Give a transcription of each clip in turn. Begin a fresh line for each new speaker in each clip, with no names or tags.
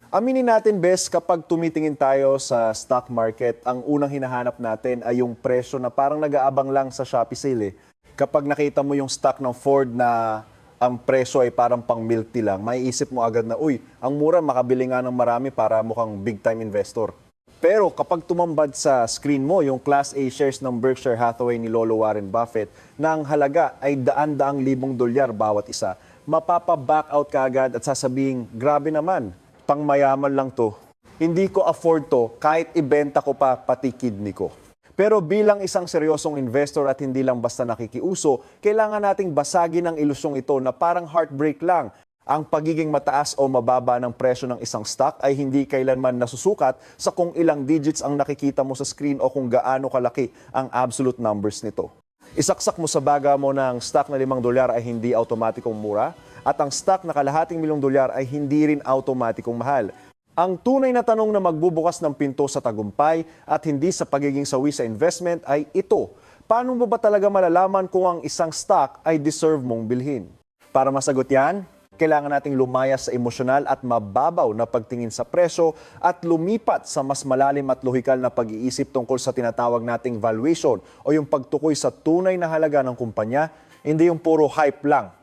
Aminin natin, Bes, kapag tumitingin tayo sa stock market, ang unang hinahanap natin ay yung presyo na parang nag-aabang lang sa Shopee sale. Kapag nakita mo yung stock ng Ford na ang presyo ay parang pang milk tea lang, maiisip mo agad na, uy, ang mura, makabili nga ng marami para mukhang big time investor. Pero kapag tumambad sa screen mo yung Class A shares ng Berkshire Hathaway ni Lolo Warren Buffett na ang halaga ay daan-daang libong dolyar bawat isa, mapapa-back out ka agad at sasabing, grabe naman, pangmayaman lang to. Hindi ko afford to kahit ibenta ko pa pati kidney ko. Pero bilang isang seryosong investor at hindi lang basta nakikiuso, kailangan nating basagin ang ilusyong ito na parang heartbreak lang. Ang pagiging mataas o mababa ng presyo ng isang stock ay hindi kailanman nasusukat sa kung ilang digits ang nakikita mo sa screen o kung gaano kalaki ang absolute numbers nito. Isaksak mo sa baga mo ng stock na $5 ay hindi automatikong mura at ang stock na kalahating $1,000,000 ay hindi rin automatikong mahal. Ang tunay na tanong na magbubukas ng pinto sa tagumpay at hindi sa pagiging sawi sa investment ay ito. Paano mo ba talaga malalaman kung ang isang stock ay deserve mong bilhin? Para masagot yan, kailangan nating lumayas sa emosyonal at mababaw na pagtingin sa presyo at lumipat sa mas malalim at lohikal na pag-iisip tungkol sa tinatawag nating valuation o yung pagtukoy sa tunay na halaga ng kumpanya, hindi yung puro hype lang.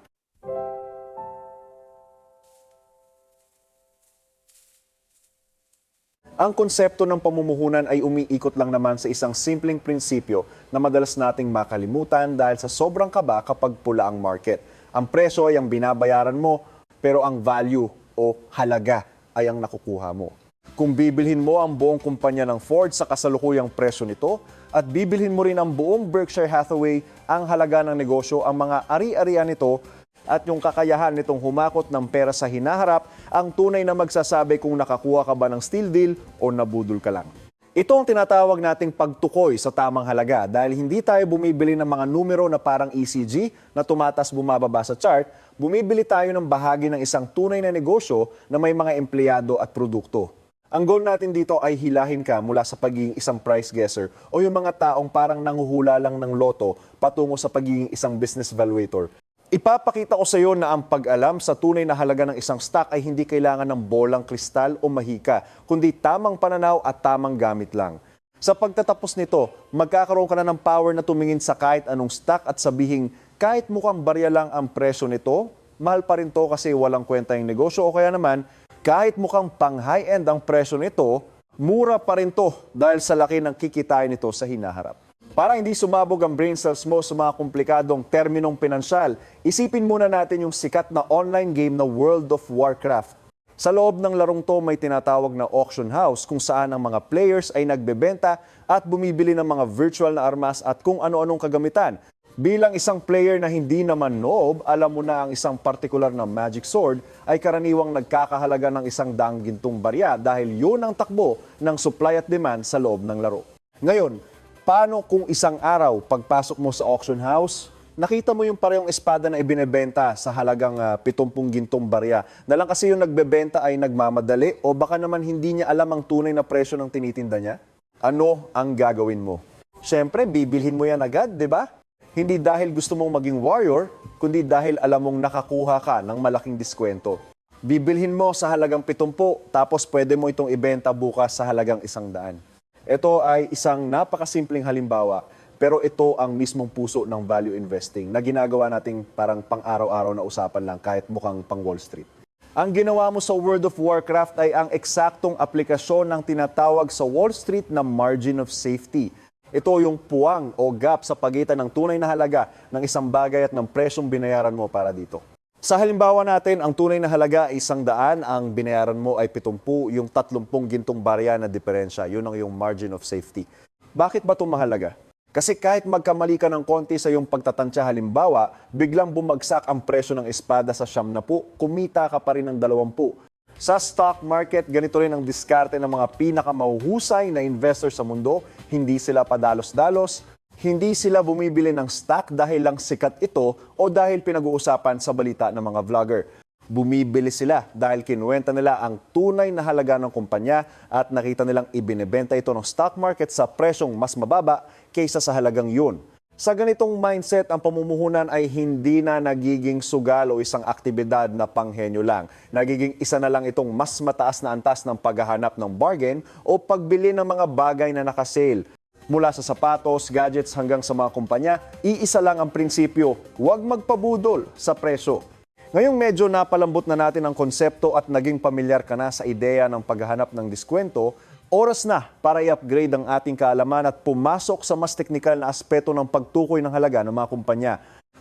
Ang konsepto ng pamumuhunan ay umiikot lang naman sa isang simpleng prinsipyo na madalas nating makalimutan dahil sa sobrang kaba kapag pula ang market. Ang presyo ay ang binabayaran mo, pero ang value o halaga ay ang nakukuha mo. Kung bibilhin mo ang buong kumpanya ng Ford sa kasalukuyang presyo nito at bibilhin mo rin ang buong Berkshire Hathaway, ang halaga ng negosyo, ang mga ari-arian nito at yung kakayahan nitong humakot ng pera sa hinaharap, ang tunay na magsasabi kung nakakuha ka ba ng steal deal o nabudol ka lang. Ito ang tinatawag nating pagtukoy sa tamang halaga dahil hindi tayo bumibili ng mga numero na parang ECG na tumatas bumababa sa chart, bumibili tayo ng bahagi ng isang tunay na negosyo na may mga empleyado at produkto. Ang goal natin dito ay hilahin ka mula sa pagiging isang price guesser o yung mga taong parang nanguhula lang ng loto patungo sa pagiging isang business valuator. Ipapakita ko sa iyo na ang pag-alam sa tunay na halaga ng isang stock ay hindi kailangan ng bolang kristal o mahika, kundi tamang pananaw at tamang gamit lang. Sa pagtatapos nito, magkakaroon ka na ng power na tumingin sa kahit anong stock at sabihin, kahit mukhang barya lang ang presyo nito, mahal pa rin to kasi walang kwenta yung negosyo o kaya naman, kahit mukhang pang high-end ang presyo nito, mura pa rin to dahil sa laki ng kikitain nito sa hinaharap. Para hindi sumabog ang brain cells mo sa mga komplikadong terminong pinansyal, isipin muna natin yung sikat na online game na World of Warcraft. Sa loob ng larong to may tinatawag na auction house kung saan ang mga players ay nagbebenta at bumibili ng mga virtual na armas at kung ano-anong kagamitan. Bilang isang player na hindi naman noob, alam mo na ang isang partikular na magic sword ay karaniwang nagkakahalaga ng 100 gintong barya dahil yun ang takbo ng supply at demand sa loob ng laro. Ngayon, paano kung isang araw, pagpasok mo sa auction house, nakita mo yung parehong espada na ibinebenta sa halagang 70 gintong barya. Na lang kasi yung nagbebenta ay nagmamadali o baka naman hindi niya alam ang tunay na presyo ng tinitinda niya? Ano ang gagawin mo? Siyempre, bibilhin mo yan agad, di ba? Hindi dahil gusto mong maging warrior, kundi dahil alam mong nakakuha ka ng malaking diskwento. Bibilhin mo sa halagang 70, tapos pwede mo itong ibenta bukas sa halagang 100. Ito ay isang napakasimpleng halimbawa, pero ito ang mismong puso ng value investing na ginagawa nating parang pang-araw-araw na usapan lang kahit mukhang pang Wall Street. Ang ginawa mo sa World of Warcraft ay ang eksaktong aplikasyon ng tinatawag sa Wall Street na margin of safety. Ito yung puwang o gap sa pagitan ng tunay na halaga ng isang bagay at ng presyong binayaran mo para dito. Sa halimbawa natin, ang tunay na halaga ay 100, ang binayaran mo ay 70, yung 30 gintong barya na diferensya, yun ang yung margin of safety. Bakit ba ito mahalaga? Kasi kahit magkamali ka ng konti sa iyong pagtatansya halimbawa, biglang bumagsak ang presyo ng espada sa 70, kumita ka pa rin ng 20. Sa stock market, ganito rin ang diskarte ng mga pinakamahuhusay na investor sa mundo, hindi sila padalos-dalos, hindi sila bumibili ng stock dahil lang sikat ito o dahil pinag-uusapan sa balita ng mga vlogger. Bumibili sila dahil kinuwenta nila ang tunay na halaga ng kumpanya at nakita nilang ibinebenta ito ng stock market sa presyong mas mababa kaysa sa halagang yun. Sa ganitong mindset, ang pamumuhunan ay hindi na nagiging sugal o isang aktibidad na panghenyo lang. Nagiging isa na lang itong mas mataas na antas ng paghahanap ng bargain o pagbili ng mga bagay na nakasale. Mula sa sapatos, gadgets hanggang sa mga kumpanya, iisa lang ang prinsipyo, huwag magpabudol sa presyo. Ngayong medyo napalambot na natin ang konsepto at naging pamilyar ka na sa ideya ng paghahanap ng diskwento, oras na para i-upgrade ang ating kaalaman at pumasok sa mas teknikal na aspeto ng pagtukoy ng halaga ng mga kumpanya.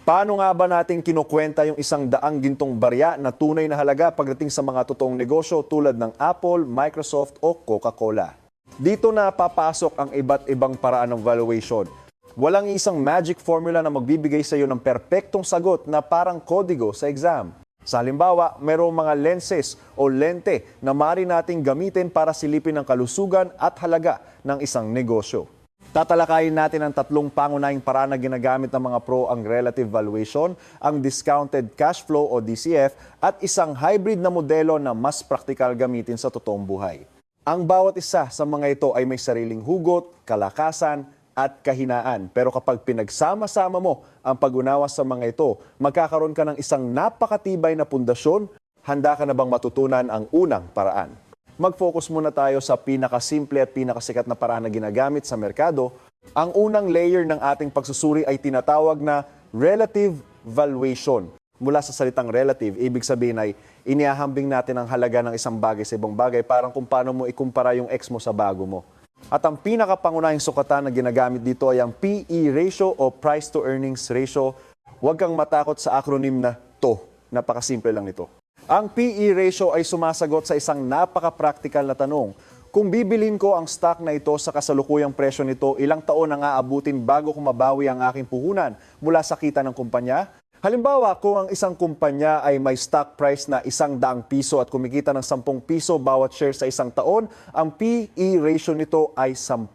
Paano nga ba natin kinukwenta yung 100 gintong barya na tunay na halaga pagdating sa mga totoong negosyo tulad ng Apple, Microsoft o Coca-Cola? Dito na papasok ang iba't ibang paraan ng valuation. Walang isang magic formula na magbibigay sa iyo ng perpektong sagot na parang kodigo sa exam. Sa halimbawa, mayroong mga lenses o lente na maaari nating gamitin para silipin ang kalusugan at halaga ng isang negosyo. Tatalakayin natin ang 3 pangunahing paraan na ginagamit ng mga pro ang relative valuation, ang discounted cash flow o DCF, at isang hybrid na modelo na mas praktikal gamitin sa totoong buhay. Ang bawat isa sa mga ito ay may sariling hugot, kalakasan, at kahinaan. Pero kapag pinagsama-sama mo ang pag-unawa sa mga ito, magkakaroon ka ng isang napakatibay na pundasyon. Handa ka na bang matutunan ang unang paraan? Mag-focus muna tayo sa pinakasimple at pinakasikat na paraan na ginagamit sa merkado. Ang unang layer ng ating pagsusuri ay tinatawag na relative valuation. Mula sa salitang relative, ibig sabihin ay inihahambing natin ang halaga ng isang bagay sa ibang bagay, parang kung paano mo ikumpara yung ex mo sa bago mo. At ang pinakapangunahing sukatan na ginagamit dito ay ang PE ratio o price to earnings ratio. Huwag kang matakot sa acronym na TO. Napakasimple lang nito. Ang PE ratio ay sumasagot sa isang napaka-practical na tanong. Kung bibilhin ko ang stock na ito sa kasalukuyang presyo nito, ilang taon na nga aabutin bago ko mabawi ang aking puhunan mula sa kita ng kumpanya? Halimbawa, kung ang isang kumpanya ay may stock price na ₱100 at kumikita ng ₱10 bawat share sa isang taon, ang PE ratio nito ay 10.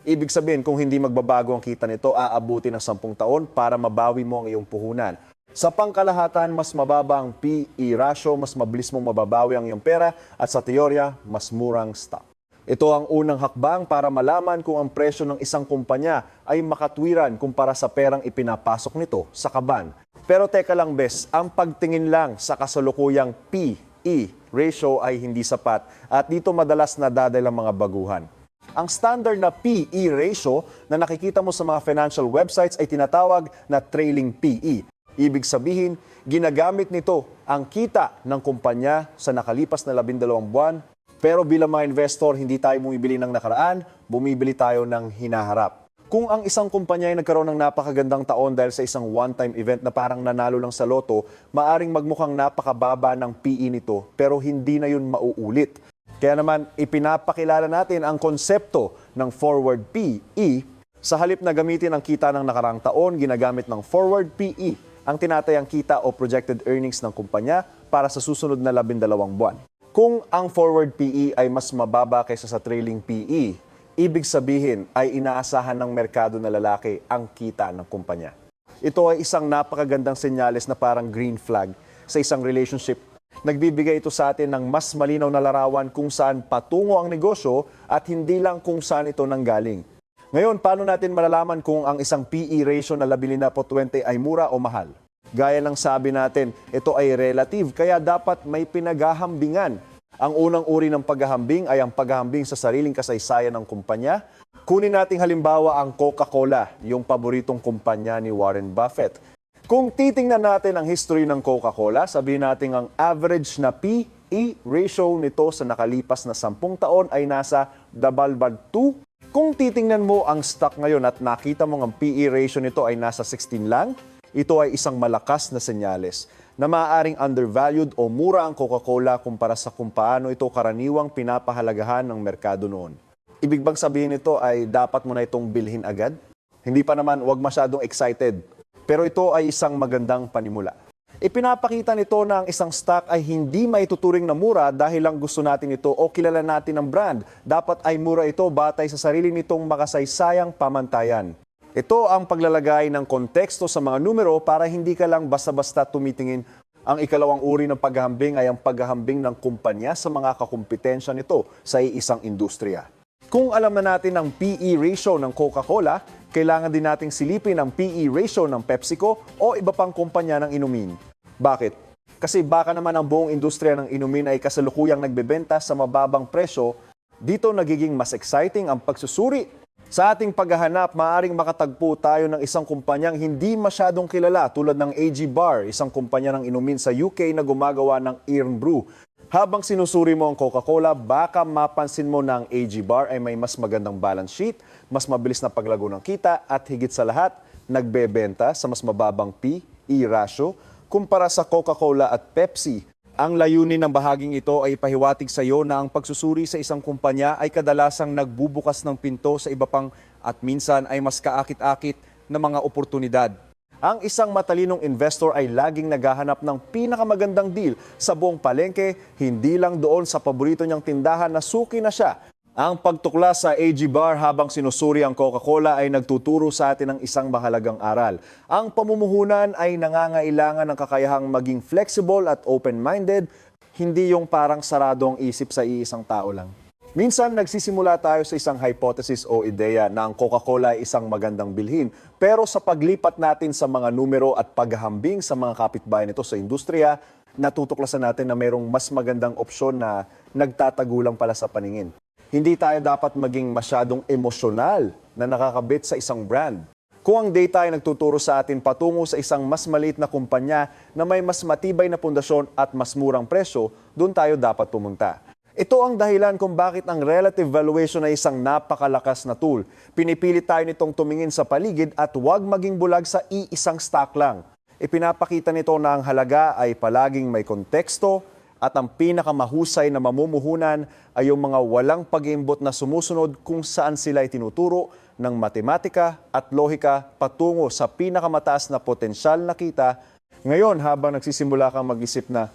Ibig sabihin, kung hindi magbabago ang kita nito, aabutin ng 10 taon para mabawi mo ang iyong puhunan. Sa pangkalahatan, mas mababa ang PE ratio, mas mabilis mong mababawi ang iyong pera at sa teorya, mas murang stock. Ito ang unang hakbang para malaman kung ang presyo ng isang kumpanya ay makatwiran kumpara sa perang ipinapasok nito sa kaban. Pero teka lang bes, ang pagtingin lang sa kasalukuyang PE ratio ay hindi sapat at dito madalas nadadala ang mga baguhan. Ang standard na PE ratio na nakikita mo sa mga financial websites ay tinatawag na trailing PE. Ibig sabihin, ginagamit nito ang kita ng kumpanya sa nakalipas na 12 buwan. Pero bilang mga investor, hindi tayo bumibili ng nakaraan, bumibili tayo ng hinaharap. Kung ang isang kumpanya ay nagkaroon ng napakagandang taon dahil sa isang one-time event na parang nanalo lang sa loto, maaring magmukhang napakababa ng PE nito pero hindi na yun mauulit. Kaya naman ipinapakilala natin ang konsepto ng forward PE. Sa halip na gamitin ang kita ng nakaraang taon, ginagamit ng forward PE ang tinatayang kita o projected earnings ng kumpanya para sa susunod na 12 buwan. Kung ang forward PE ay mas mababa kaysa sa trailing PE, ibig sabihin ay inaasahan ng merkado na lalaki ang kita ng kumpanya. Ito ay isang napakagandang senyales na parang green flag sa isang relationship. Nagbibigay ito sa atin ng mas malinaw na larawan kung saan patungo ang negosyo at hindi lang kung saan ito nanggaling. Ngayon, paano natin malalaman kung ang isang PE ratio na 11.20 ay mura o mahal? Gaya ng sabi natin, ito ay relative kaya dapat may pinaghahambingan. Ang unang uri ng paghahambing ay ang paghahambing sa sariling kasaysayan ng kumpanya. Kunin nating halimbawa ang Coca-Cola, yung paboritong kumpanya ni Warren Buffett. Kung titingnan natin ang history ng Coca-Cola, sabihin natin ang average na PE ratio nito sa nakalipas na 10 taon ay nasa 2. Kung titingnan mo ang stock ngayon at nakita mo ang PE ratio nito ay nasa 16 lang, ito ay isang malakas na senyales na maaaring undervalued o mura ang Coca-Cola kumpara sa kung paano ito karaniwang pinapahalagahan ng merkado noon. Ibig bang sabihin nito ay dapat mo na itong bilhin agad? Hindi pa naman, huwag masyadong excited. Pero ito ay isang magandang panimula. Ipinapakita nito na ang isang stock ay hindi maituturing na mura dahil lang gusto natin ito o kilala natin ang brand. Dapat ay mura ito batay sa sarili nitong makasaysayang pamantayan. Ito ang paglalagay ng konteksto sa mga numero para hindi ka lang basta-basta tumitingin. Ang ikalawang uri ng paghahambing ay ang paghahambing ng kumpanya sa mga kakumpetensya nito sa isang industriya. Kung alam na natin ang PE ratio ng Coca-Cola, kailangan din nating silipin ang PE ratio ng PepsiCo o iba pang kumpanya ng inumin. Bakit? Kasi baka naman ang buong industriya ng inumin ay kasalukuyang nagbebenta sa mababang presyo, dito nagiging mas exciting ang pagsusuri. Sa ating paghahanap, maaaring makatagpo tayo ng isang kumpanyang hindi masyadong kilala tulad ng AG Bar, isang kumpanya ng inumin sa UK na gumagawa ng Irn-Bru. Habang sinusuri mo ang Coca-Cola, baka mapansin mo na ang AG Bar ay may mas magandang balance sheet, mas mabilis na paglago ng kita at higit sa lahat, nagbebenta sa mas mababang P/E ratio kumpara sa Coca-Cola at Pepsi. Ang layunin ng bahaging ito ay ipahiwatig sa iyo na ang pagsusuri sa isang kumpanya ay kadalasang nagbubukas ng pinto sa iba pang at minsan ay mas kaakit-akit na mga oportunidad. Ang isang matalinong investor ay laging naghahanap ng pinakamagandang deal sa buong palengke, hindi lang doon sa paborito niyang tindahan na suki na siya. Ang pagtuklas sa AG Bar habang sinusuri ang Coca-Cola ay nagtuturo sa atin ng isang mahalagang aral. Ang pamumuhunan ay nangangailangan ng kakayahang maging flexible at open-minded, hindi yung parang sarado ang isip sa iisang tao lang. Minsan nagsisimula tayo sa isang hypothesis o ideya na ang Coca-Cola ay isang magandang bilhin. Pero sa paglipat natin sa mga numero at paghahambing sa mga kapitbahay nito sa industriya, natutuklasan natin na mayroong mas magandang opsyon na nagtatagulang pala sa paningin. Hindi tayo dapat maging masyadong emosyonal na nakakabit sa isang brand. Kung ang data ay nagtuturo sa atin patungo sa isang mas maliit na kumpanya na may mas matibay na pundasyon at mas murang presyo, doon tayo dapat pumunta. Ito ang dahilan kung bakit ang relative valuation ay isang napakalakas na tool. Pinipilit tayo nitong tumingin sa paligid at huwag maging bulag sa iisang stock lang. Ipinapakita nito na ang halaga ay palaging may konteksto, at ang pinakamahusay na mamumuhunan ay yung mga walang pag-iimbot na sumusunod kung saan sila itinuturo ng matematika at lohika patungo sa pinakamataas na potensyal na kita. Ngayon, habang nagsisimula kang mag-isip na,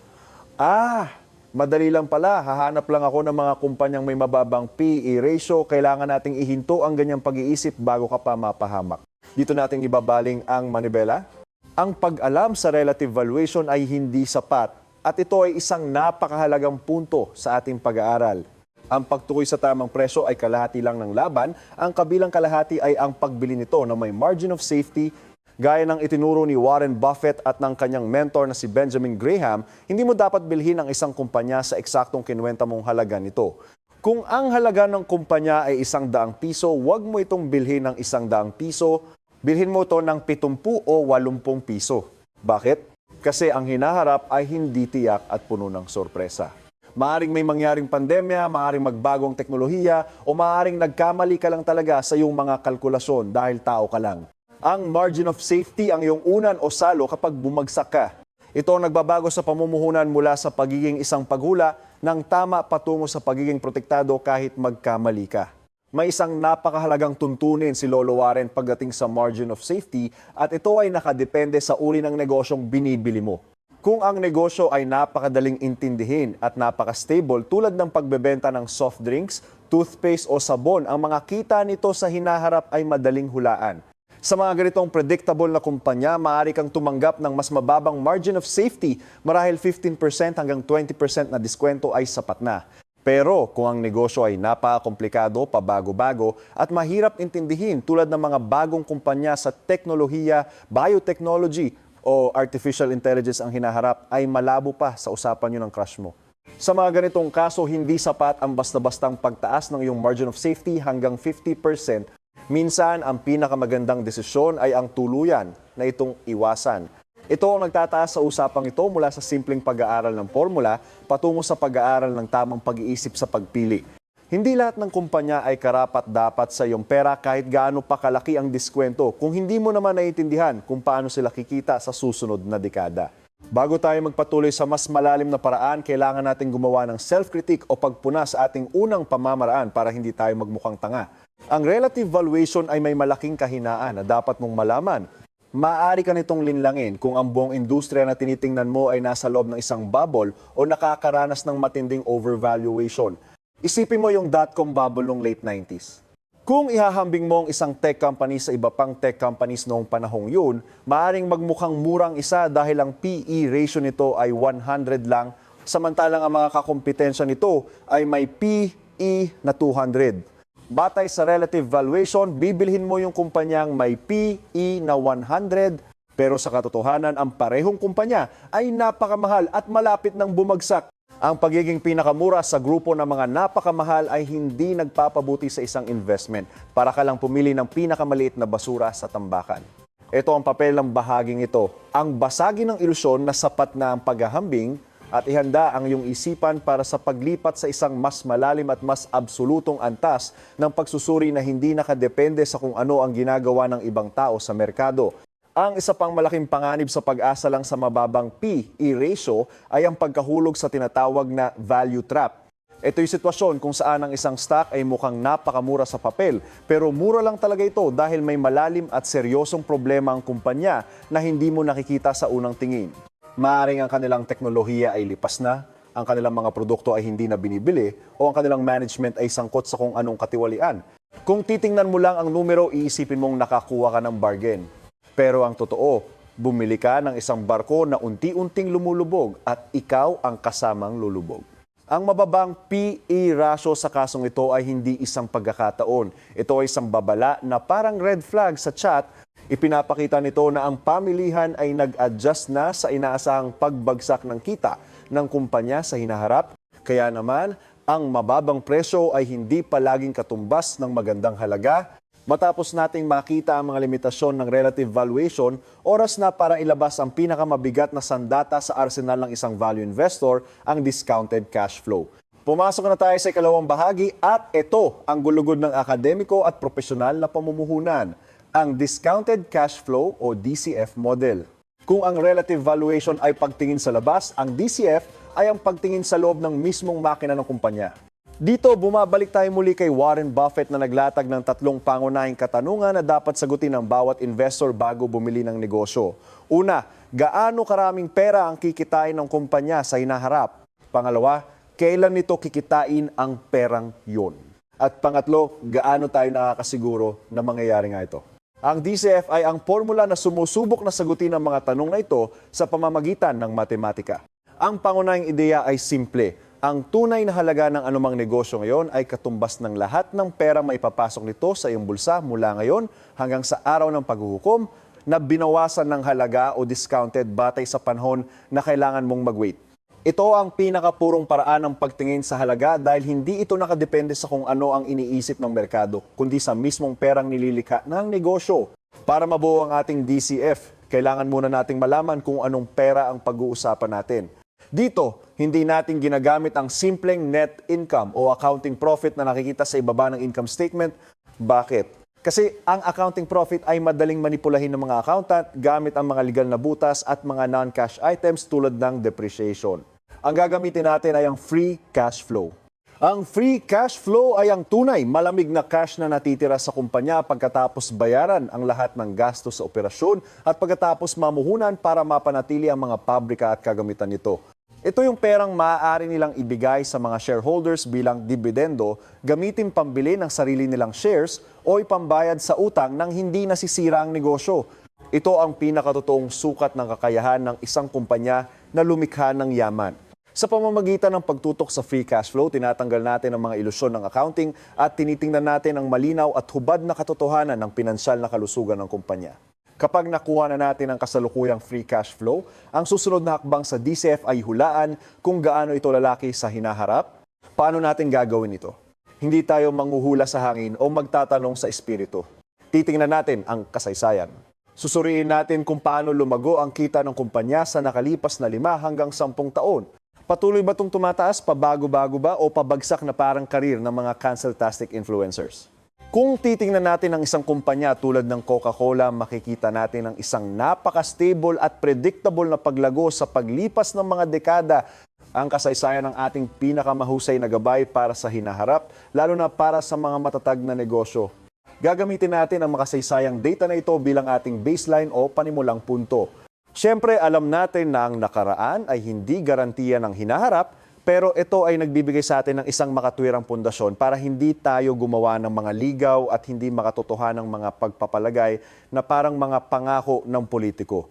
madali lang pala, hahanap lang ako ng mga kumpanyang may mababang P/E ratio, kailangan nating ihinto ang ganyang pag-iisip bago ka pa mapahamak. Dito natin ibabaling ang manibela. Ang pag-alam sa relative valuation ay hindi sapat. At ito ay isang napakahalagang punto sa ating pag-aaral. Ang pagtukoy sa tamang presyo ay kalahati lang ng laban, ang kabilang kalahati ay ang pagbili nito na may margin of safety. Gaya ng itinuro ni Warren Buffett at ng kanyang mentor na si Benjamin Graham, hindi mo dapat bilhin ang isang kumpanya sa eksaktong kinuwenta mong halaga nito. Kung ang halaga ng kumpanya ay ₱100, huwag mo itong bilhin ng ₱100, bilhin mo ito ng 70 o 80 piso. Bakit? Kasi ang hinaharap ay hindi tiyak at puno ng sorpresa. Maaring may mangyaring pandemya, maaring magbagong teknolohiya, o maaring nagkamali ka lang talaga sa iyong mga kalkulasyon dahil tao ka lang. Ang margin of safety ang iyong unan o salo kapag bumagsak ka. Ito ang nagbabago sa pamumuhunan mula sa pagiging isang paghula ng tama patungo sa pagiging protektado kahit magkamali ka. May isang napakahalagang tuntunin si Lolo Warren pagdating sa margin of safety at ito ay nakadepende sa uri ng negosyong binibili mo. Kung ang negosyo ay napakadaling intindihin at napaka-stable tulad ng pagbebenta ng soft drinks, toothpaste o sabon, ang mga kita nito sa hinaharap ay madaling hulaan. Sa mga ganitong predictable na kumpanya, maaari kang tumanggap ng mas mababang margin of safety, marahil 15% hanggang 20% na diskwento ay sapat na. Pero kung ang negosyo ay napakakomplikado, pabago-bago at mahirap intindihin tulad ng mga bagong kumpanya sa teknolohiya, biotechnology o artificial intelligence ang hinaharap, ay malabo pa sa usapan nyo ng crush mo. Sa mga ganitong kaso, hindi sapat ang basta-bastang pagtaas ng iyong margin of safety hanggang 50%. Minsan, ang pinakamagandang desisyon ay ang tuluyan na itong iwasan. Ito ang nagtataas sa usapang ito mula sa simpleng pag-aaral ng formula patungo sa pag-aaral ng tamang pag-iisip sa pagpili. Hindi lahat ng kumpanya ay karapat-dapat sa iyong pera kahit gaano pa kalaki ang diskwento kung hindi mo naman naiintindihan kung paano sila kikita sa susunod na dekada. Bago tayo magpatuloy sa mas malalim na paraan, kailangan natin gumawa ng self-critique o pagpuna sa ating unang pamamaraan para hindi tayo magmukhang tanga. Ang relative valuation ay may malaking kahinaan na dapat mong malaman. Maaari ka nitong linlangin kung ang buong industriya na tinitingnan mo ay nasa loob ng isang bubble o nakakaranas ng matinding overvaluation. Isipin mo yung dot-com bubble noong late 90s. Kung ihahambing mo ang isang tech company sa iba pang tech companies noong panahong yun, maaring magmukhang murang isa dahil ang PE ratio nito ay 100 lang, samantalang ang mga kakompetensya nito ay may PE na 200. Batay sa relative valuation, bibilhin mo yung kumpanyang may PE na 100, pero sa katotohanan, ang parehong kumpanya ay napakamahal at malapit ng bumagsak. Ang pagiging pinakamura sa grupo ng mga napakamahal ay hindi nagpapabuti sa isang investment. Para ka lang pumili ng pinakamaliit na basura sa tambakan. Ito ang papel ng bahaging ito. Ang basagin ng ilusyon na sapat na ang paghahambing at ihanda ang iyong isipan para sa paglipat sa isang mas malalim at mas absolutong antas ng pagsusuri na hindi nakadepende sa kung ano ang ginagawa ng ibang tao sa merkado. Ang isa pang malaking panganib sa pag-asa lang sa mababang P/E ratio ay ang pagkahulog sa tinatawag na value trap. Ito yung sitwasyon kung saan ang isang stock ay mukhang napakamura sa papel, pero mura lang talaga ito dahil may malalim at seryosong problema ang kumpanya na hindi mo nakikita sa unang tingin. Maaaring ang kanilang teknolohiya ay lipas na, ang kanilang mga produkto ay hindi na binibili, o ang kanilang management ay sangkot sa kung anong katiwalian. Kung titingnan mo lang ang numero, iisipin mong nakakuha ka ng bargain. Pero ang totoo, bumili ka ng isang barko na unti-unting lumulubog at ikaw ang kasamang lulubog. Ang mababang PE ratio sa kasong ito ay hindi isang pagkakataon. Ito ay isang babala na parang red flag sa chat. Ipinapakita nito na ang pamilihan ay nag-adjust na sa inaasahang pagbagsak ng kita ng kumpanya sa hinaharap. Kaya naman, ang mababang presyo ay hindi palaging katumbas ng magandang halaga. Matapos nating makita ang mga limitasyon ng relative valuation, oras na para ilabas ang pinakamabigat na sandata sa arsenal ng isang value investor, ang discounted cash flow. Pumasok na tayo sa ikalawang bahagi at ito ang gulugod ng akademiko at profesional na pamumuhunan, ang discounted cash flow o DCF model. Kung ang relative valuation ay pagtingin sa labas, ang DCF ay ang pagtingin sa loob ng mismong makina ng kumpanya. Dito, bumabalik tayo muli kay Warren Buffett na naglatag ng 3 pangunahing katanungan na dapat sagutin ng bawat investor bago bumili ng negosyo. Una, gaano karaming pera ang kikitain ng kumpanya sa hinaharap? Pangalawa, kailan nito kikitain ang perang yon? At pangatlo, gaano tayo nakakasiguro na mangyayari nga ito? Ang DCF ay ang formula na sumusubok na sagutin ang mga tanong na ito sa pamamagitan ng matematika. Ang pangunahing ideya ay simple. Ang tunay na halaga ng anumang negosyo ngayon ay katumbas ng lahat ng pera maipapasok nito sa iyong bulsa mula ngayon hanggang sa araw ng paghuhukom na binawasan ng halaga o discounted batay sa panahon na kailangan mong mag-wait. Ito ang pinakapurong paraan ng pagtingin sa halaga dahil hindi ito nakadepende sa kung ano ang iniisip ng merkado, kundi sa mismong perang nililikha ng negosyo. Para mabuo ang ating DCF, kailangan muna nating malaman kung anong pera ang pag-uusapan natin. Dito, hindi natin ginagamit ang simpleng net income o accounting profit na nakikita sa ibaba ng income statement. Bakit? Kasi ang accounting profit ay madaling manipulahin ng mga accountant gamit ang mga legal na butas at mga non-cash items tulad ng depreciation. Ang gagamitin natin ay ang free cash flow. Ang free cash flow ay ang tunay, malamig na cash na natitira sa kumpanya pagkatapos bayaran ang lahat ng gastos sa operasyon at pagkatapos mamuhunan para mapanatili ang mga pabrika at kagamitan nito. Ito yung perang maaari nilang ibigay sa mga shareholders bilang dividendo, gamitin pambili ng sarili nilang shares o ipambayad sa utang nang hindi nasisira ang negosyo. Ito ang pinakatotoong sukat ng kakayahan ng isang kumpanya na lumikha ng yaman. Sa pamamagitan ng pagtutok sa free cash flow, tinatanggal natin ang mga ilusyon ng accounting at tinitingnan natin ang malinaw at hubad na katotohanan ng pinansyal na kalusugan ng kumpanya. Kapag nakuha na natin ang kasalukuyang free cash flow, ang susunod na hakbang sa DCF ay hulaan kung gaano ito lalaki sa hinaharap. Paano natin gagawin ito? Hindi tayo manghuhula sa hangin o magtatanong sa espiritu. Titingnan natin ang kasaysayan. Susuriin natin kung paano lumago ang kita ng kumpanya sa nakalipas na 5 hanggang 10 taon. Patuloy ba itong tumataas, pabago-bago ba o pabagsak na parang karir ng mga cancel-tastic influencers? Kung titingnan natin ang isang kumpanya tulad ng Coca-Cola, makikita natin ang isang napaka-stable at predictable na paglago sa paglipas ng mga dekada. Ang kasaysayan ng ating pinakamahusay na gabay para sa hinaharap, lalo na para sa mga matatag na negosyo. Gagamitin natin ang makasaysayang data na ito bilang ating baseline o panimulang punto. Siyempre, alam natin na ang nakaraan ay hindi garantiya ng hinaharap, pero ito ay nagbibigay sa atin ng isang makatwirang pundasyon para hindi tayo gumawa ng mga ligaw at hindi makatotohanan ng mga pagpapalagay na parang mga pangako ng politiko.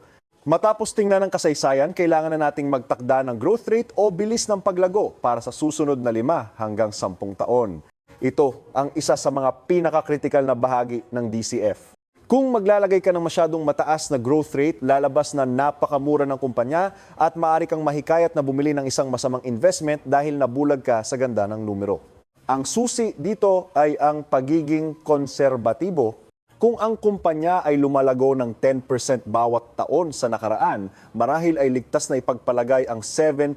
Matapos tingnan ng kasaysayan, kailangan na nating magtakda ng growth rate o bilis ng paglago para sa susunod na 5 hanggang 10 taon. Ito ang isa sa mga pinaka-critical na bahagi ng DCF. Kung maglalagay ka ng masyadong mataas na growth rate, lalabas na napakamura ng kumpanya at maaari kang mahikayat na bumili ng isang masamang investment dahil nabulag ka sa ganda ng numero. Ang susi dito ay ang pagiging konserbatibo. Kung ang kumpanya ay lumalago ng 10% bawat taon sa nakaraan, marahil ay ligtas na ipagpalagay ang 7%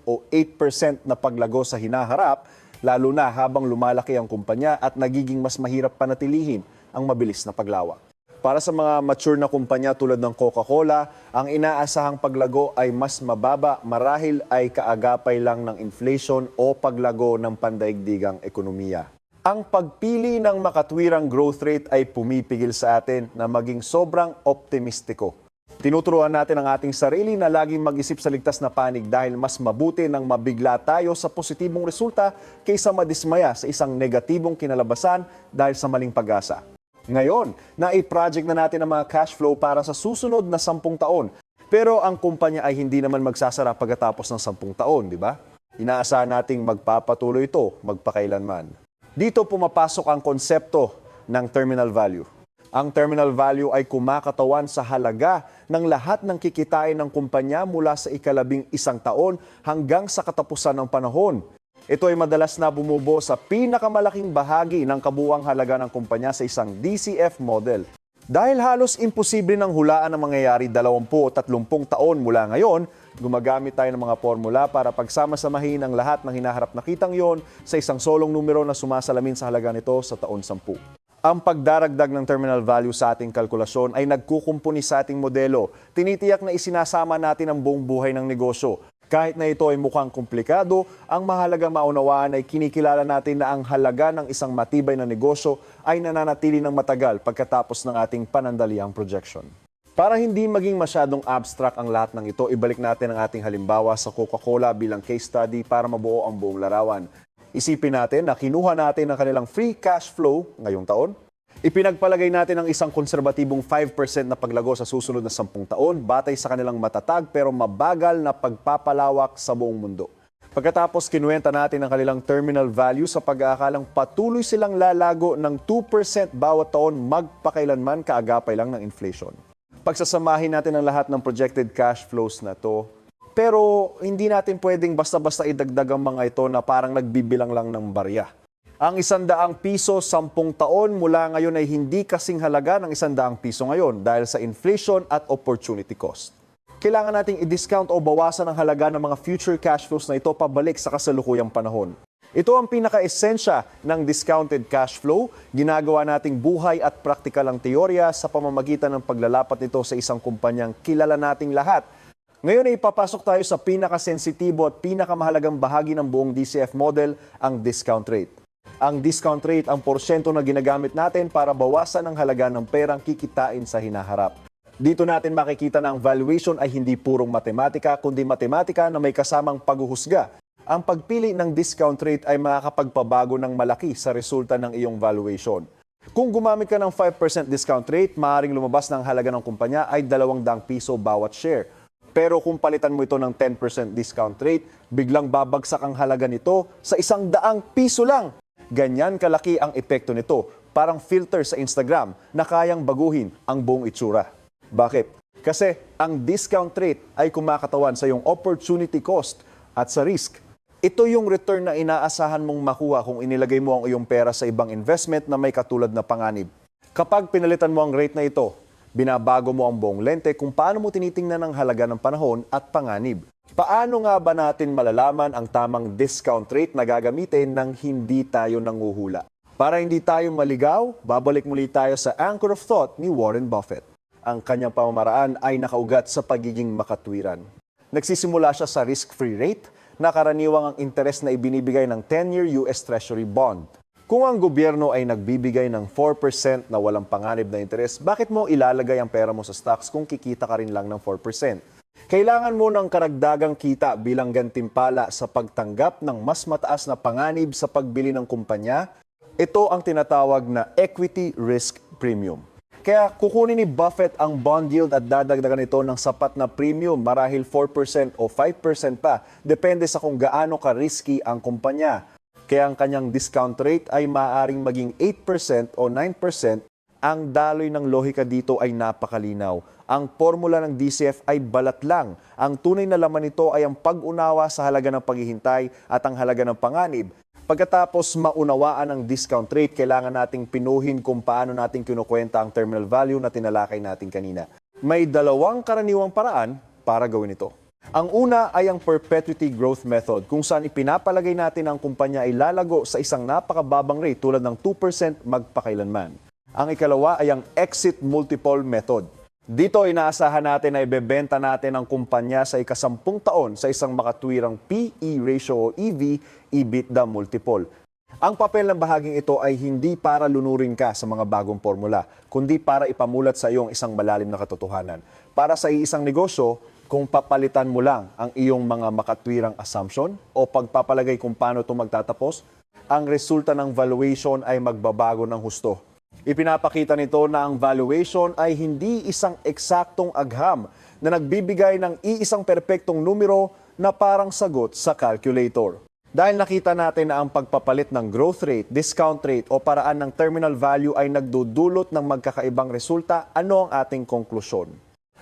o 8% na paglago sa hinaharap, lalo na habang lumalaki ang kumpanya at nagiging mas mahirap panatilihin ang mabilis na paglawak. Para sa mga mature na kumpanya tulad ng Coca-Cola, ang inaasahang paglago ay mas mababa marahil ay kaagapay lang ng inflation o paglago ng pandaigdigang ekonomiya. Ang pagpili ng makatwirang growth rate ay pumipigil sa atin na maging sobrang optimistiko. Tinuturuan natin ang ating sarili na laging mag-isip sa ligtas na panig dahil mas mabuti nang mabigla tayo sa positibong resulta kaysa madismaya sa isang negatibong kinalabasan dahil sa maling pag-asa. Ngayon, nai-project na natin ang mga cash flow para sa susunod na 10 taon. Pero ang kumpanya ay hindi naman magsasara pagkatapos ng 10 taon, di ba? Inaasahan nating magpapatuloy ito magpakailanman. Dito pumapasok ang konsepto ng terminal value. Ang terminal value ay kumakatawan sa halaga ng lahat ng kikitain ng kumpanya mula sa ika-11 taon hanggang sa katapusan ng panahon. Ito ay madalas na bumubo sa pinakamalaking bahagi ng kabuuang halaga ng kumpanya sa isang DCF model. Dahil halos imposible nang hulaan ang mangyayari 20 o 30 taon mula ngayon, gumagamit tayo ng mga formula para pagsama-samahin ang lahat ng hinaharap na kitang yon sa isang solong numero na sumasalamin sa halaga nito sa taon 10. Ang pagdaragdag ng terminal value sa ating kalkulasyon ay nagkukumpuni sa ating modelo. Tinitiyak na isinasama natin ang buong buhay ng negosyo. Kahit na ito ay mukhang komplikado, ang mahalagang maunawaan ay kinikilala natin na ang halaga ng isang matibay na negosyo ay nananatili ng matagal pagkatapos ng ating panandaliang projection. Para hindi maging masyadong abstract ang lahat ng ito, ibalik natin ang ating halimbawa sa Coca-Cola bilang case study para mabuo ang buong larawan. Isipin natin na kinuha natin ang kanilang free cash flow ngayong taon. Ipinagpalagay natin ang isang konserbatibong 5% na paglago sa susunod na 10 taon batay sa kanilang matatag pero mabagal na pagpapalawak sa buong mundo. Pagkatapos kinuwenta natin ang kanilang terminal value sa pag-aakalang patuloy silang lalago ng 2% bawat taon magpakailanman kaagapay lang ng inflation. Pagsasamahin natin ang lahat ng projected cash flows na to, pero hindi natin pwedeng basta-basta idagdag ang mga ito na parang nagbibilang lang ng barya. Ang 100 piso 10 taon mula ngayon ay hindi kasing halaga ng 100 piso ngayon dahil sa inflation at opportunity cost. Kailangan nating i-discount o bawasan ang halaga ng mga future cash flows na ito pabalik sa kasalukuyang panahon. Ito ang pinaka-esensya ng discounted cash flow. Ginagawa nating buhay at praktikal ang teorya sa pamamagitan ng paglalapat nito sa isang kumpanyang kilala nating lahat. Ngayon ay ipapasok tayo sa pinaka-sensitibo at pinakamahalagang bahagi ng buong DCF model, ang discount rate. Ang discount rate ang porsyento na ginagamit natin para bawasan ang halaga ng perang kikitain sa hinaharap. Dito natin makikita na ang valuation ay hindi purong matematika, kundi matematika na may kasamang paghuhusga. Ang pagpili ng discount rate ay makakapagpabago ng malaki sa resulta ng iyong valuation. Kung gumamit ka ng 5% discount rate, maaaring lumabas ng halaga ng kumpanya ay 200 piso bawat share. Pero kung palitan mo ito ng 10% discount rate, biglang babagsak ang halaga nito sa 100 piso lang. Ganyan kalaki ang epekto nito, parang filter sa Instagram na kayang baguhin ang buong itsura. Bakit? Kasi ang discount rate ay kumakatawan sa iyong opportunity cost at sa risk. Ito yung return na inaasahan mong makuha kung inilagay mo ang iyong pera sa ibang investment na may katulad na panganib. Kapag pinalitan mo ang rate na ito, binabago mo ang buong lente kung paano mo tinitingnan ang halaga ng panahon at panganib. Paano nga ba natin malalaman ang tamang discount rate na gagamitin nang hindi tayo nanguhula? Para hindi tayo maligaw, babalik muli tayo sa Anchor of Thought ni Warren Buffett. Ang kanyang pamamaraan ay nakaugat sa pagiging makatwiran. Nagsisimula siya sa risk-free rate na karaniwang ang interes na ibinibigay ng 10-year US Treasury bond. Kung ang gobyerno ay nagbibigay ng 4% na walang panganib na interes, bakit mo ilalagay ang pera mo sa stocks kung kikita ka rin lang ng 4%? Kailangan mo ng karagdagang kita bilang gantimpala sa pagtanggap ng mas mataas na panganib sa pagbili ng kumpanya. Ito ang tinatawag na equity risk premium. Kaya kukunin ni Buffett ang bond yield at dadagdagan ito ng sapat na premium, marahil 4% o 5% pa, depende sa kung gaano ka-risky ang kumpanya. Kaya ang kanyang discount rate ay maaaring maging 8% o 9%. Ang daloy ng lohika dito ay napakalinaw. Ang formula ng DCF ay balat lang. Ang tunay na laman nito ay ang pag-unawa sa halaga ng paghihintay at ang halaga ng panganib. Pagkatapos maunawaan ang discount rate, kailangan nating pinuhin kung paano natin kinukwenta ang terminal value na tinalakay natin kanina. May dalawang karaniwang paraan para gawin ito. Ang una ay ang perpetuity growth method, kung saan ipinapalagay natin ang kumpanya ay lalago sa isang napakababang rate tulad ng 2% magpakailanman. Ang ikalawa ay ang exit multiple method. Dito inaasahan natin na ibebenta natin ang kumpanya sa ika-10 taon sa isang makatwirang P/E ratio o EV/EBITDA multiple. Ang papel ng bahaging ito ay hindi para lunurin ka sa mga bagong formula, kundi para ipamulat sa iyong isang malalim na katotohanan. Para sa iisang negosyo, kung papalitan mo lang ang iyong mga makatwirang assumption o pagpapalagay kung paano ito magtatapos, ang resulta ng valuation ay magbabago ng husto. Ipinapakita nito na ang valuation ay hindi isang eksaktong agham na nagbibigay ng iisang perpektong numero na parang sagot sa calculator. Dahil nakita natin na ang pagpapalit ng growth rate, discount rate o paraan ng terminal value ay nagdudulot ng magkakaibang resulta, ano ang ating konklusyon?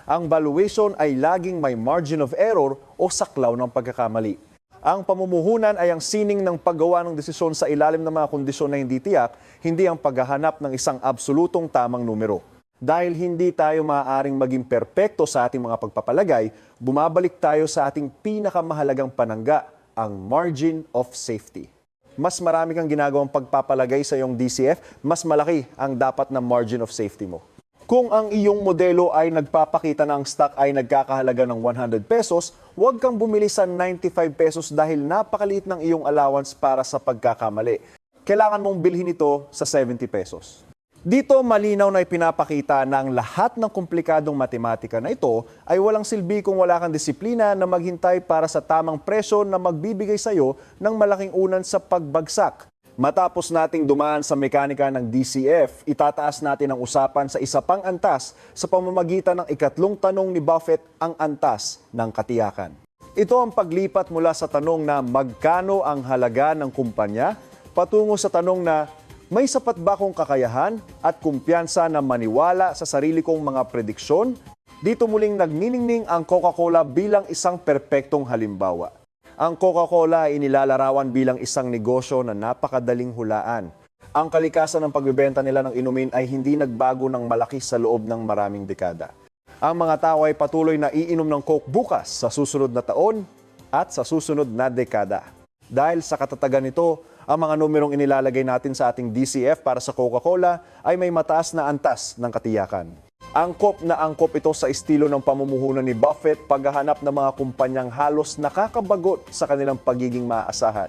Ang valuation ay laging may margin of error o saklaw ng pagkakamali. Ang pamumuhunan ay ang sining ng paggawa ng desisyon sa ilalim ng mga kondisyon na hindi tiyak, hindi ang paghahanap ng isang absolutong tamang numero. Dahil hindi tayo maaaring maging perpekto sa ating mga pagpapalagay, bumabalik tayo sa ating pinakamahalagang panangga, ang margin of safety. Mas marami kang ginagawang pagpapalagay sa iyong DCF, mas malaki ang dapat na margin of safety mo. Kung ang iyong modelo ay nagpapakita na ang stock ay nagkakahalaga ng 100 pesos, huwag kang bumili sa 95 pesos dahil napakaliit ng iyong allowance para sa pagkakamali. Kailangan mong bilhin ito sa 70 pesos. Dito malinaw na ipinapakita na ang lahat ng komplikadong matematika na ito ay walang silbi kung wala kang disiplina na maghintay para sa tamang presyo na magbibigay sa iyo ng malaking unan sa pagbagsak. Matapos nating dumaan sa mekanika ng DCF, itataas natin ang usapan sa isa pang antas sa pamamagitan ng ikatlong tanong ni Buffett, ang antas ng katiyakan. Ito ang paglipat mula sa tanong na magkano ang halaga ng kumpanya patungo sa tanong na may sapat ba akong kakayahan at kumpiyansa na maniwala sa sarili kong mga prediksyon? Dito muling nagniningning ang Coca-Cola bilang isang perpektong halimbawa. Ang Coca-Cola ay inilalarawan bilang isang negosyo na napakadaling hulaan. Ang kalikasan ng pagbebenta nila ng inumin ay hindi nagbago ng malaki sa loob ng maraming dekada. Ang mga tao ay patuloy na iinom ng Coke bukas, sa susunod na taon at sa susunod na dekada. Dahil sa katatagan nito, ang mga numerong inilalagay natin sa ating DCF para sa Coca-Cola ay may mataas na antas ng katiyakan. Angkop na angkop ito sa estilo ng pamumuhunan ni Buffett, paghahanap ng mga kumpanyang halos nakakabagot sa kanilang pagiging maaasahan.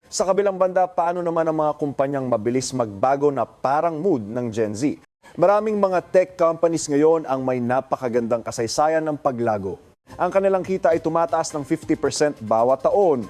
Sa kabilang banda, paano naman ang mga kumpanyang mabilis magbago na parang mood ng Gen Z? Maraming mga tech companies ngayon ang may napakagandang kasaysayan ng paglago. Ang kanilang kita ay tumataas ng 50% bawat taon.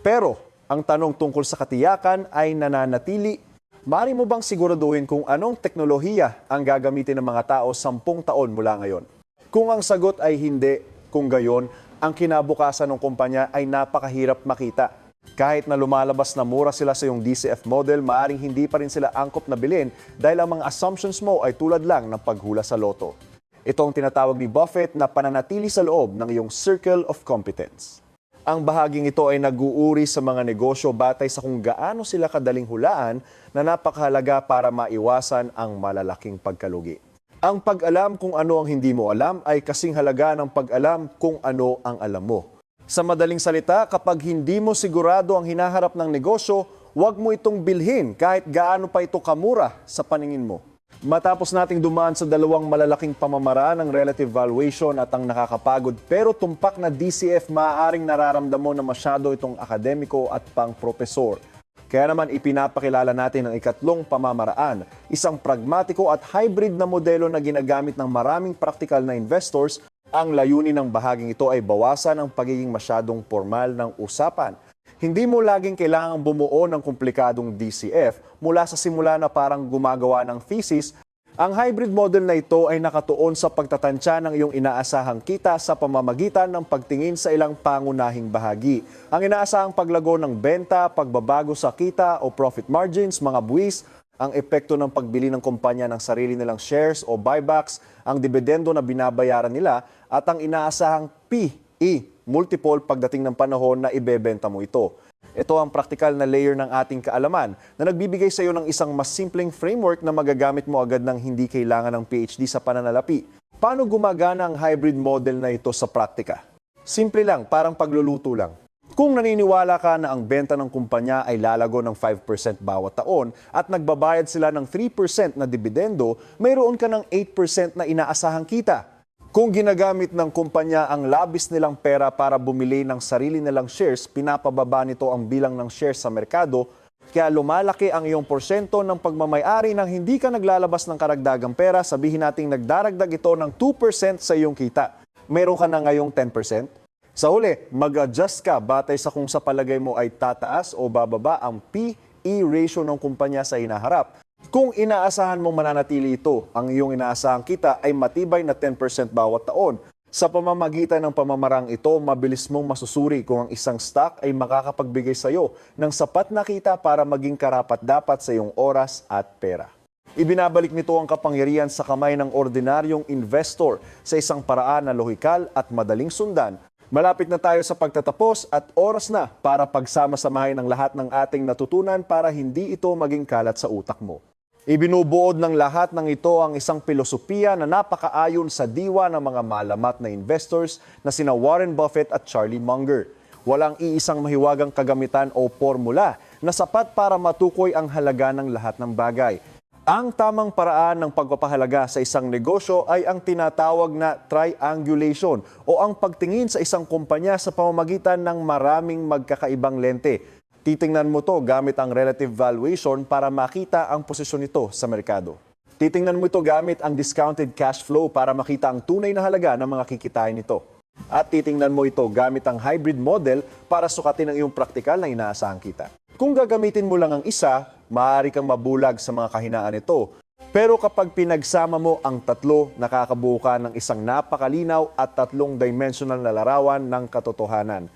Pero ang tanong tungkol sa katiyakan ay nananatili. Mari mo bang siguraduhin kung anong teknolohiya ang gagamitin ng mga tao 10 taon mula ngayon? Kung ang sagot ay hindi, kung gayon, ang kinabukasan ng kumpanya ay napakahirap makita. Kahit na lumalabas na mura sila sa iyong DCF model, maaring hindi pa rin sila angkop na bilhin dahil ang mga assumptions mo ay tulad lang ng paghula sa loto. Ito ang tinatawag ni Buffett na pananatili sa loob ng iyong circle of competence. Ang bahaging ito ay nag-uuri sa mga negosyo batay sa kung gaano sila kadaling hulaan na napakahalaga para maiwasan ang malalaking pagkalugi. Ang pag-alam kung ano ang hindi mo alam ay kasing halaga ng pag-alam kung ano ang alam mo. Sa madaling salita, kapag hindi mo sigurado ang hinaharap ng negosyo, huwag mo itong bilhin kahit gaano pa ito kamura sa paningin mo. Matapos nating dumaan sa dalawang malalaking pamamaraan ng relative valuation at ang nakakapagod pero tumpak na DCF, maaaring nararamdam mo na masyado itong akademiko at pang-propesor. Kaya naman ipinapakilala natin ang ikatlong pamamaraan, isang pragmatiko at hybrid na modelo na ginagamit ng maraming practical na investors. Ang layunin ng bahaging ito ay bawasan ang pagiging masyadong formal ng usapan. Hindi mo laging kailangang bumuo ng komplikadong DCF mula sa simula na parang gumagawa ng thesis. Ang hybrid model na ito ay nakatuon sa pagtatansya ng iyong inaasahang kita sa pamamagitan ng pagtingin sa ilang pangunahing bahagi. Ang inaasahang paglago ng benta, pagbabago sa kita o profit margins, mga buwis, ang epekto ng pagbili ng kumpanya ng sarili nilang shares o buybacks, ang dividendo na binabayaran nila, at ang inaasahang PE, multiple pagdating ng panahon na ibebenta mo ito. Ito ang praktikal na layer ng ating kaalaman na nagbibigay sa iyo ng isang mas simpleng framework na magagamit mo agad ng hindi kailangan ng PhD sa pananalapi. Paano gumagana ang hybrid model na ito sa praktika? Simple lang, parang pagluluto lang. Kung naniniwala ka na ang benta ng kumpanya ay lalago ng 5% bawat taon at nagbabayad sila ng 3% na dividendo, mayroon ka ng 8% na inaasahang kita. Kung ginagamit ng kumpanya ang labis nilang pera para bumili ng sarili nilang shares, pinapababa nito ang bilang ng shares sa merkado, kaya lumalaki ang iyong porsyento ng pagmamayari nang hindi ka naglalabas ng karagdagang pera, sabihin nating nagdaragdag ito ng 2% sa iyong kita. Meron ka na ngayong 10%? Sa huli, mag-adjust ka batay sa kung sa palagay mo ay tataas o bababa ang P/E ratio ng kumpanya sa hinaharap. Kung inaasahan mong mananatili ito, ang iyong inaasahang kita ay matibay na 10% bawat taon. Sa pamamagitan ng pamamarang ito, mabilis mong masusuri kung ang isang stock ay makakapagbigay sa iyo ng sapat na kita para maging karapat-dapat sa iyong oras at pera. Ibinabalik nito ang kapangyarihan sa kamay ng ordinaryong investor sa isang paraan na lohikal at madaling sundan. Malapit na tayo sa pagtatapos at oras na para pagsama-samahin ang lahat ng ating natutunan para hindi ito maging kalat sa utak mo. Ibinubuod ng lahat ng ito ang isang filosofiya na napakaayon sa diwa ng mga malamat na investors na sina Warren Buffett at Charlie Munger. Walang iisang mahiwagang kagamitan o formula na sapat para matukoy ang halaga ng lahat ng bagay. Ang tamang paraan ng pagpapahalaga sa isang negosyo ay ang tinatawag na triangulation o ang pagtingin sa isang kumpanya sa pamamagitan ng maraming magkakaibang lente. Titingnan mo to gamit ang relative valuation para makita ang posisyon nito sa merkado. Titingnan mo ito gamit ang discounted cash flow para makita ang tunay na halaga ng mga kikitain nito. At titingnan mo ito gamit ang hybrid model para sukatin ang iyong praktikal na inaasahang kita. Kung gagamitin mo lang ang isa, maaari kang mabulag sa mga kahinaan nito. Pero kapag pinagsama mo ang tatlo, nakakabuo ka ng isang napakalinaw at tatlong dimensional na larawan ng katotohanan.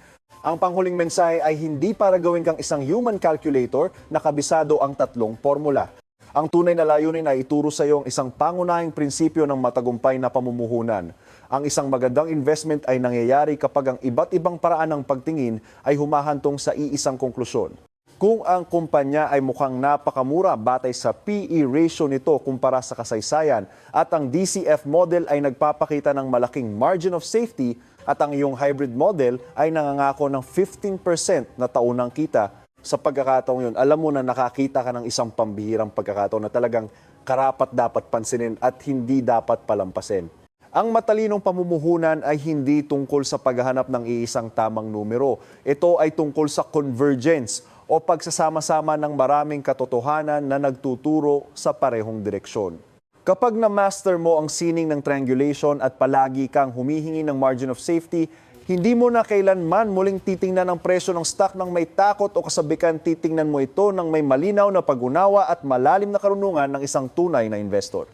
Ang panghuling mensahe ay hindi para gawin kang isang human calculator na kabisado ang tatlong formula. Ang tunay na layunin ay ituro sa iyo ang isang pangunahing prinsipyo ng matagumpay na pamumuhunan. Ang isang magandang investment ay nangyayari kapag ang iba't ibang paraan ng pagtingin ay humahantong sa iisang konklusyon. Kung ang kumpanya ay mukhang napakamura batay sa PE ratio nito kumpara sa kasaysayan at ang DCF model ay nagpapakita ng malaking margin of safety at ang iyong hybrid model ay nangangako ng 15% na taunang kita, sa pagkakataong yun, alam mo na nakakita ka ng isang pambihirang pagkakataon na talagang karapat dapat pansinin at hindi dapat palampasin. Ang matalinong pamumuhunan ay hindi tungkol sa paghahanap ng iisang tamang numero. Ito ay tungkol sa convergence o pagsasama-sama ng maraming katotohanan na nagtuturo sa parehong direksyon. Kapag na-master mo ang sining ng triangulation at palagi kang humihingi ng margin of safety, hindi mo na kailanman muling titingnan ang presyo ng stock ng may takot o kasabikan, titingnan mo ito ng may malinaw na pag-unawa at malalim na karunungan ng isang tunay na investor.